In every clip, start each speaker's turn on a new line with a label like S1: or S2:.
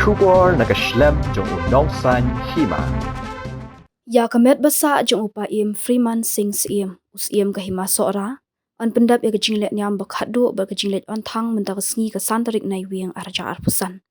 S1: Shubor nakaslem jong unongsan Hima.
S2: Ya kamet basa jong upaim Freeman sing Syiem Syiem ka Hima Sohra an pendap ya kejinglet nyam ba Khatduh ba kejinglet on thang menta kesngi ka santarik nai wiang Hajar pusan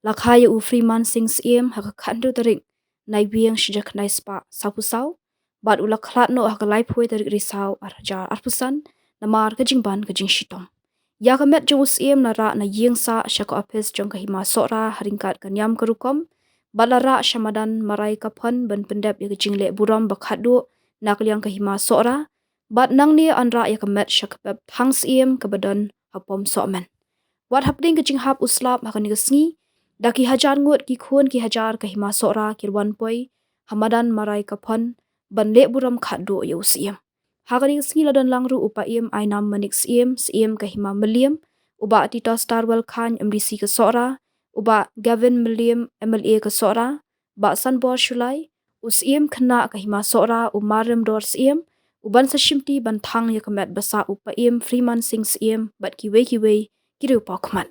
S2: lakhaya u Freeman sing Syiem ha ka Khatduh tarik nai wiang sejak nai spa sapusau bat u lakhlat no ha ka lai phoi tarik risau Hajar pusan namar kejingban kejing shitom ya kamet jong Syiem na ra na yeng sa syaka apes jong ka Hima Sohra haringkat ka nyam kerukom balara syamadan marai kapon ban pendap ya kejingle Burom ba Khatduh nak liang ka Hima Sohra bat nang ni anra ya kamet syakapep hang Syiem ka badan hapom somen wat Hapdeng kejing hap uslap hakan ngi daki Hajar Ngut ki Khun ki Hajar ka Hima Sohra kirwan poi hamadan marai kapon ban le Burom Khatduh ya Syiem hakan ngi ladan langru upaim ainam manik Syiem ka Hima meliam uba tita starwell khan MDC ka Sohra uba Gavin Milliam MLA ke Sohra, ba Sanbor Shulai, Syiem kena ke Hima Sohra umarem dor Syiem, uban sashimti bantang ya kemet basa upaim Freeman sing Syiem bat kiwe kiri upa kemat.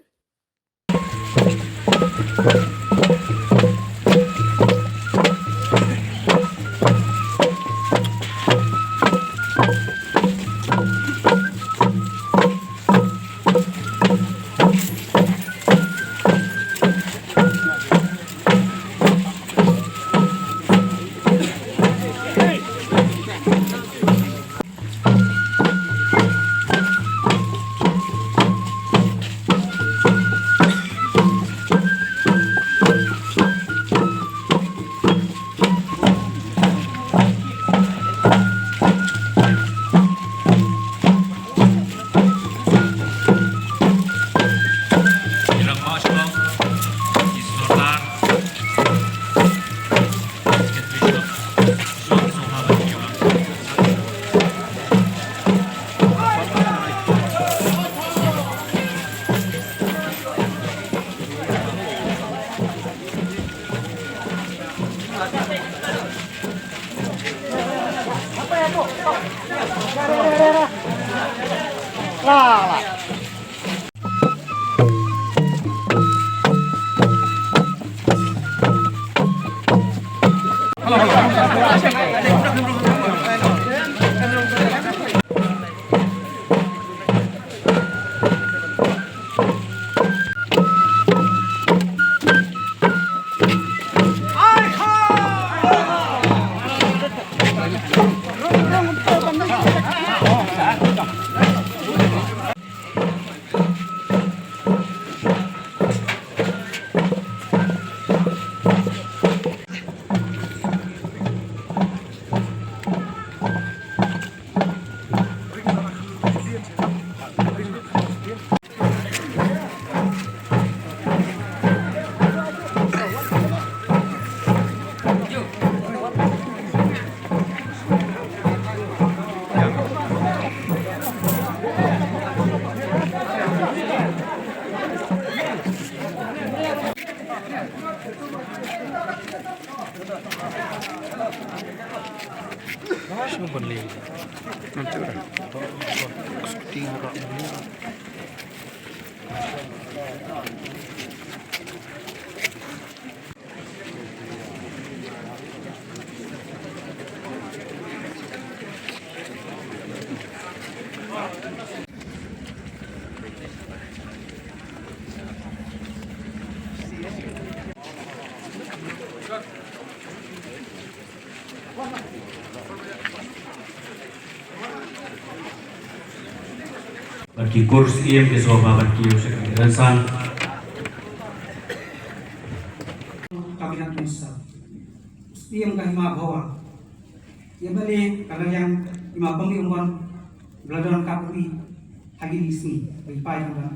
S3: Bagi kurs Syiem ke Sohra bagi usai kedansan
S4: kabinet misal Syiem ka Hima bawa ya balik kalau yang Hima pengi umpan beladan kapuri hagi di sini bagi pai juga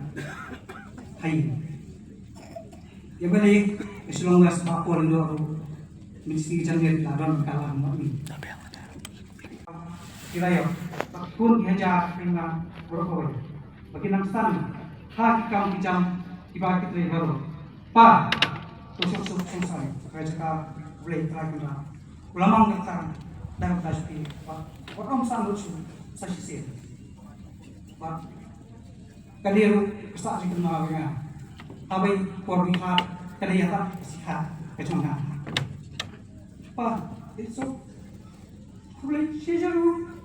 S4: hai ya balik keselong gas papor do mesti jangan ladan kalam mami kira ya Khun Hajar dengan Burom bagi nangsan hak kam kijam tiba kita baru pa tusuk susah kerja boleh terakhir ulamang kita dan pasti pak orang sanggup sahih pak kaliru kesal kita mawanya tapi korbihat kadayata sihat kecongna pa itu boleh sih jago